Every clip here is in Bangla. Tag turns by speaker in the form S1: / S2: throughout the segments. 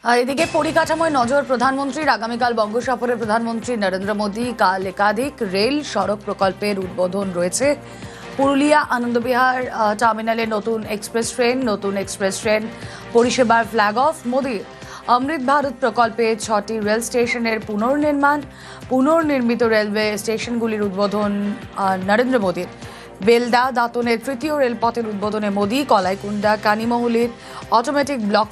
S1: এদিকে পরিকাঠামোয় নজর প্রধানমন্ত্রীর। আগামীকাল বঙ্গ সফরে প্রধানমন্ত্রী নরেন্দ্র মোদী। কাল একাধিক রেল সড়ক প্রকল্পের উদ্বোধন রয়েছে। পুরুলিয়া আনন্দবিহার টার্মিনালে নতুন এক্সপ্রেস ট্রেন পরিষেবার ফ্ল্যাগ অফ। মোদীর অমৃত ভারত প্রকল্পে 6টি রেল স্টেশনের পুনর্নির্মিত রেলওয়ে স্টেশনগুলির উদ্বোধন নরেন্দ্র মোদীর। বেলদা দাঁতনের 3য় রেলপথের উদ্বোধনে মোদী। কলাইকুণ্ডা কানিমহুলির অটোমেটিক ব্লক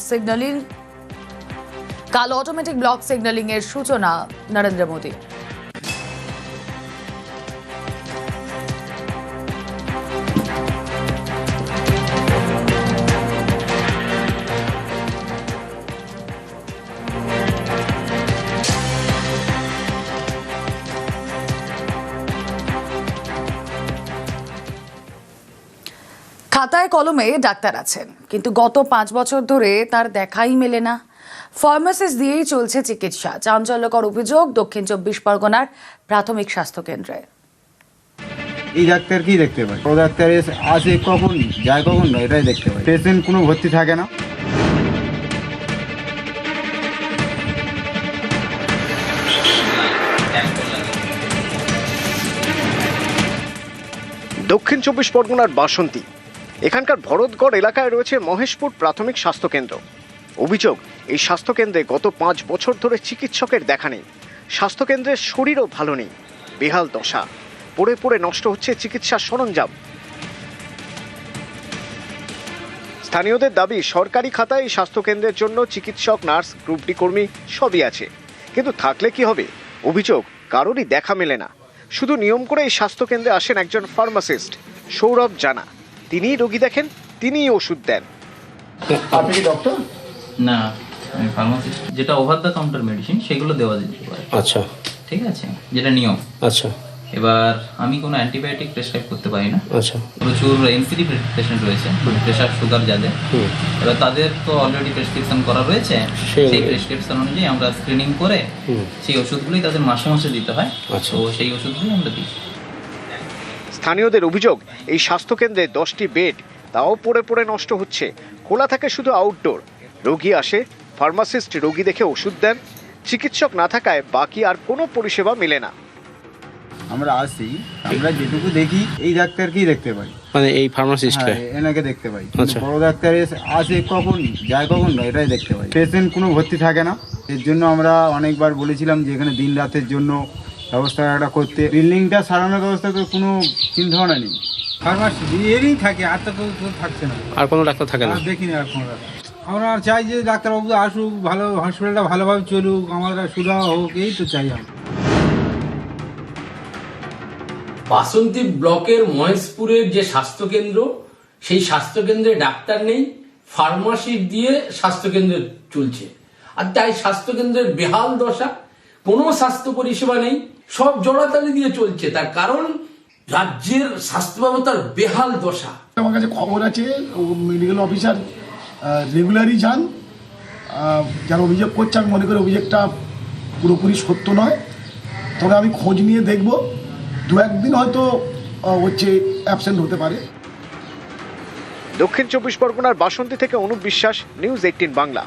S1: সিগন্যালিং এর সূচনা নরেন্দ্র মোদী। খাতায় কলমে ডাক্তার আছেন, কিন্তু গত 5 বছর ধরে তার দেখাই মেলে না। ফার্মাসিস্ট দিয়েই চলছে চিকিৎসা। চাঞ্চল্যকর অভিযোগ দক্ষিণ 24 পরগনার প্রাথমিক স্বাস্থ্য কেন্দ্রে।
S2: এই ডাক্তার কি দেখতে পাই? ও ডাক্তার আসে কখন, যায় কখন, এটাই দেখতে পাই। পেশেন্ট কোনো ভর্তি থাকে না।
S3: দক্ষিণ 24 পরগনার বাসন্তী, এখানকার ভরতগড় এলাকায় রয়েছে মহেশপুর প্রাথমিক স্বাস্থ্যকেন্দ্র। অভিযোগ, এই স্বাস্থ্যকেন্দ্রে গত 5 বছর ধরে চিকিৎসকের দেখা নেই। স্বাস্থ্যকেন্দ্রের শরীরও ভালো নেই, বেহাল দশা। পড়ে পড়ে নষ্ট হচ্ছে চিকিৎসার সরঞ্জাম। স্থানীয়দের দাবি, সরকারি খাতায় এই স্বাস্থ্যকেন্দ্রের জন্য চিকিৎসক, নার্স, গ্রুপ ডি কর্মী সবই আছে, কিন্তু থাকলে কি হবে? অভিযোগ, কারোরই দেখা মেলে না। শুধু নিয়ম করে এই স্বাস্থ্যকেন্দ্রে আসেন একজন ফার্মাসিস্ট, সৌরভ জানা। তিনিই রোগী দেখেন, তিনিই ওষুধ দেন।
S2: আপনি কি ডক্টর?
S4: না, আমি ফার্মাসিস্ট। যেটা ওভার দ্য কাউন্টার মেডিসিন সেগুলো দেওয়া যেতে পারে।
S5: আচ্ছা,
S4: ঠিক আছে, যেটা নিয়ম।
S5: আচ্ছা।
S4: এবার আমি কোনো অ্যান্টিবায়োটিক প্রেসক্রাইব করতে পারি না।
S5: আচ্ছা।
S4: প্রচুর এনসিডি পেশেন্ট রয়েছে, প্রেশার সুগার যাদের। এবার তাদের তো অলরেডি প্রেসক্রিপশন করা রয়েছে। সেই প্রেসক্রিপশন অনুযায়ী আমরা স্ক্রিনিং করে সেই ওষুধগুলোই তাদের মাসে মাসে দিতে হয়। তো সেই ওষুধগুলোই আমরা দিই।
S3: স্থানীয়দের অভিযোগ, এই স্বাস্থ্যকেন্দ্রে 10টি বেড, তাও পড়ে পড়ে নষ্ট হচ্ছে। খোলা থাকে শুধু আউটডোর। রোগী আসে, ফার্মাসিস্ট রোগী দেখে ওষুধ দেন। চিকিৎসক না থাকায় বাকি আর কোনো পরিষেবা মেলে না।
S2: আমরা আসি, আমরা যেটুকু দেখি এই ডাক্তারকেই দেখতে পাই,
S5: মানে এই ফার্মাসিস্টকে
S2: এনাকে দেখতে পাই।
S5: আচ্ছা।
S2: বড় ডাক্তার আসে কখন, যায় কখন, এটাই দেখতে পাই। পেশেন্ট কোনো ভর্তি থাকে না। এর জন্য আমরা অনেকবার বলেছিলাম যে এখানে দিন রাতের জন্য ব্যবস্থা একটা করতে। বিল্ডিংটা সারানোর ব্যবস্থা তো কোনো চিন্তা ভাবনা নেই।
S6: ফার্মাসি এরই থাকে, আর তো কেউ থাকছে না।
S5: আর কোনো ডাক্তার থাকে না?
S6: দেখিনি আর কোনো ডাক্তার। আমরা চাই যে ডাক্তারবাবু আসুক, ভালো হসপিটালটা ভালোভাবে চলুক, আমাদের সুবিধা হোক, এই তো চাই আমরা।
S7: বাসন্তী ব্লকের মহেশপুরের যে স্বাস্থ্যকেন্দ্র, সেই স্বাস্থ্যকেন্দ্রে ডাক্তার নেই, ফার্মাসি দিয়ে স্বাস্থ্যকেন্দ্র চলছে। আর তাই স্বাস্থ্যকেন্দ্রের বেহাল দশা, কোনো স্বাস্থ্য পরিষেবা নেই, সব জোড়াতালি দিয়ে চলছে। তার কারণ রাজ্যের স্বাস্থ্য ব্যবস্থার বেহাল দশা।
S8: আমার কাছে খবর আছে, মেডিকেল অফিসার রেগুলারই যান, যারা অভিযোগ করছে আমি মনে করি অভিযোগটা পুরোপুরি সত্য নয়। তবে আমি খোঁজ নিয়ে দেখব, 2-1 দিন হয়তো অ্যাবসেন্ট হতে পারে।
S3: দক্ষিণ 24 পরগনার বাসন্তী থেকে অনুপ বিশ্বাস, নিউজ 18 বাংলা।